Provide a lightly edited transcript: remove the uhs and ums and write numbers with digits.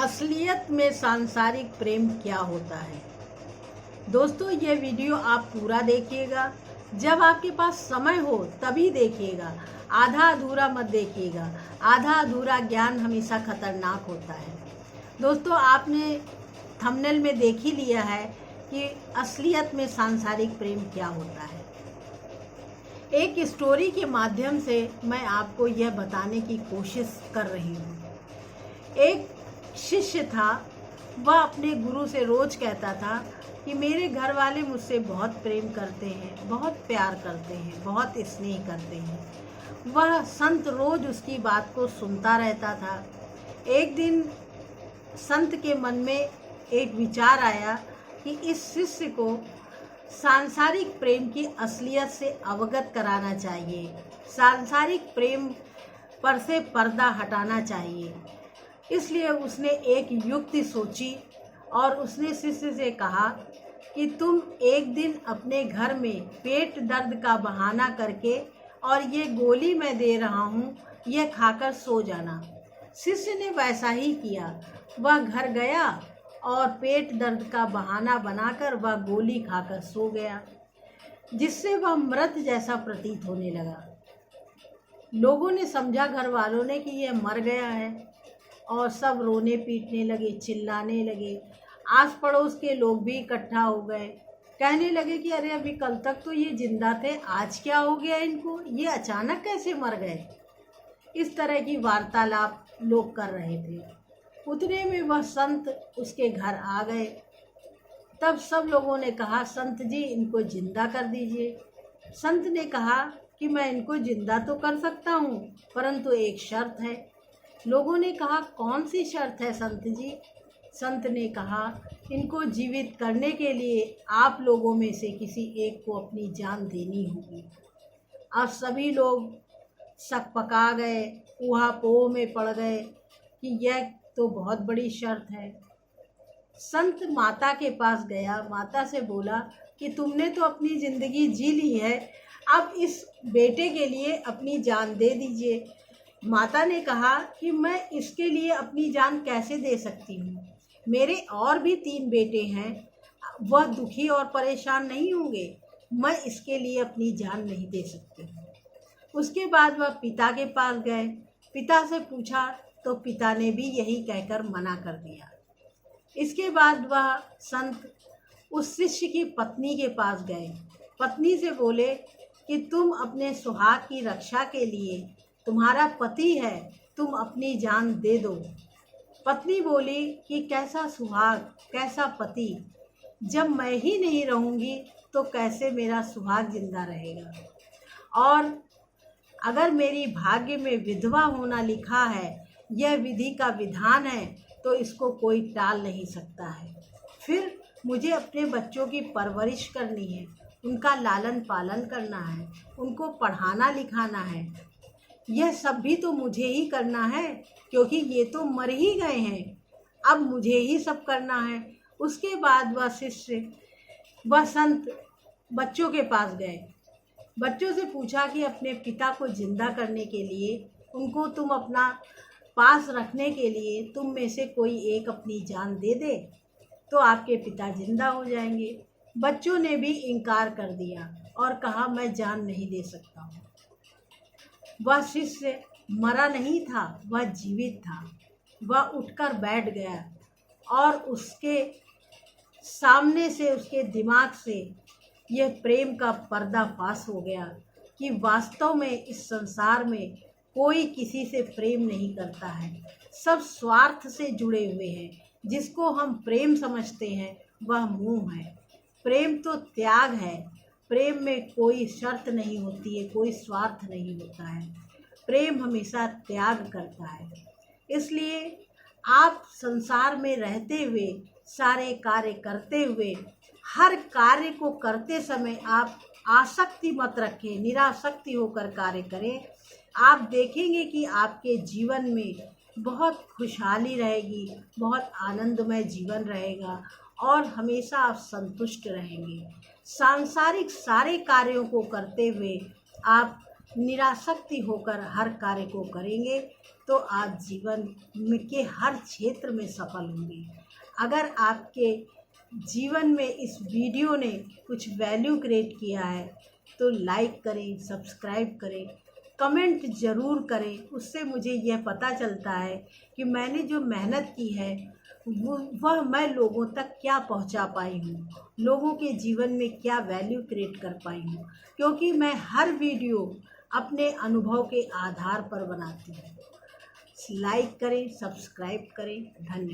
असलियत में सांसारिक प्रेम क्या होता है। दोस्तों, ये वीडियो आप पूरा देखिएगा। जब आपके पास समय हो तभी देखिएगा, आधा अधूरा मत देखिएगा। आधा अधूरा ज्ञान हमेशा खतरनाक होता है। दोस्तों, आपने थंबनेल में देख ही लिया है कि असलियत में सांसारिक प्रेम क्या होता है। एक स्टोरी के माध्यम से मैं आपको यह बताने की कोशिश कर रही हूँ। एक शिष्य था, वह अपने गुरु से रोज कहता था कि मेरे घर वाले मुझसे बहुत प्रेम करते हैं, बहुत प्यार करते हैं, बहुत स्नेह करते हैं। वह संत रोज उसकी बात को सुनता रहता था। एक दिन संत के मन में एक विचार आया कि इस शिष्य को सांसारिक प्रेम की असलियत से अवगत कराना चाहिए, सांसारिक प्रेम पर से पर्दा हटाना चाहिए। इसलिए उसने एक युक्ति सोची और उसने शिष्य से कहा कि तुम एक दिन अपने घर में पेट दर्द का बहाना करके और ये गोली मैं दे रहा हूँ, यह खाकर सो जाना। शिष्य ने वैसा ही किया। वह घर गया और पेट दर्द का बहाना बनाकर वह गोली खाकर सो गया, जिससे वह मृत जैसा प्रतीत होने लगा। लोगों ने समझा, घर वालों ने, कि यह मर गया है और सब रोने पीटने लगे, चिल्लाने लगे। आस पड़ोस के लोग भी इकट्ठा हो गए, कहने लगे कि अरे अभी कल तक तो ये जिंदा थे, आज क्या हो गया इनको, ये अचानक कैसे मर गए। इस तरह की वार्तालाप लोग कर रहे थे। उतने में वह संत उसके घर आ गए। तब सब लोगों ने कहा, संत जी इनको जिंदा कर दीजिए। संत ने कहा कि मैं इनको जिंदा तो कर सकता हूँ, परंतु एक शर्त है। लोगों ने कहा, कौन सी शर्त है संत जी? संत ने कहा, इनको जीवित करने के लिए आप लोगों में से किसी एक को अपनी जान देनी होगी। अब सभी लोग सकपका गए, ऊहापोह में पड़ गए कि यह तो बहुत बड़ी शर्त है। संत माता के पास गया, माता से बोला कि तुमने तो अपनी ज़िंदगी जी ली है, अब इस बेटे के लिए अपनी जान दे दीजिए। माता ने कहा कि मैं इसके लिए अपनी जान कैसे दे सकती हूँ, मेरे और भी 3 बेटे हैं, वह दुखी और परेशान नहीं होंगे, मैं इसके लिए अपनी जान नहीं दे सकती। उसके बाद वह पिता के पास गए, पिता से पूछा तो पिता ने भी यही कहकर मना कर दिया। इसके बाद वह संत उस शिष्य की पत्नी के पास गए। पत्नी से बोले कि तुम अपने सुहाग की रक्षा के लिए, तुम्हारा पति है, तुम अपनी जान दे दो। पत्नी बोली कि कैसा सुहाग, कैसा पति, जब मैं ही नहीं रहूँगी तो कैसे मेरा सुहाग जिंदा रहेगा। और अगर मेरी भाग्य में विधवा होना लिखा है, यह विधि का विधान है, तो इसको कोई टाल नहीं सकता है। फिर मुझे अपने बच्चों की परवरिश करनी है, उनका लालन पालन करना है, उनको पढ़ाना लिखाना है। यह सब भी तो मुझे ही करना है, क्योंकि ये तो मर ही गए हैं, अब मुझे ही सब करना है। उसके बाद वह संत बच्चों के पास गए। बच्चों से पूछा कि अपने पिता को जिंदा करने के लिए, उनको तुम अपना पास रखने के लिए तुम में से कोई एक अपनी जान दे दे तो आपके पिता जिंदा हो जाएंगे। बच्चों ने भी इनकार कर दिया और कहा, मैं जान नहीं दे सकता हूँ। वह शिष्य मरा नहीं था, वह जीवित था। वह उठकर बैठ गया और उसके सामने से, उसके दिमाग से यह प्रेम का पर्दाफाश हो गया कि वास्तव में इस संसार में कोई किसी से प्रेम नहीं करता है, सब स्वार्थ से जुड़े हुए हैं। जिसको हम प्रेम समझते हैं वह मोह है। प्रेम तो त्याग है, प्रेम में कोई शर्त नहीं होती है, कोई स्वार्थ नहीं होता है। प्रेम हमेशा त्याग करता है। इसलिए आप संसार में रहते हुए, सारे कार्य करते हुए, हर कार्य को करते समय आप आसक्ति मत रखें, निरासक्ति होकर कार्य करें। आप देखेंगे कि आपके जीवन में बहुत खुशहाली रहेगी, बहुत आनंदमय जीवन रहेगा और हमेशा आप संतुष्ट रहेंगे। सांसारिक सारे कार्यों को करते हुए आप निरासक्ति होकर हर कार्य को करेंगे तो आप जीवन में के हर क्षेत्र में सफल होंगे। अगर आपके जीवन में इस वीडियो ने कुछ वैल्यू क्रिएट किया है तो लाइक करें, सब्सक्राइब करें, कमेंट ज़रूर करें। उससे मुझे यह पता चलता है कि मैंने जो मेहनत की है वह मैं लोगों तक क्या पहुंचा पाई हूँ, लोगों के जीवन में क्या वैल्यू क्रिएट कर पाई हूँ, क्योंकि मैं हर वीडियो अपने अनुभव के आधार पर बनाती हूँ। लाइक करें, सब्सक्राइब करें। धन्यवाद।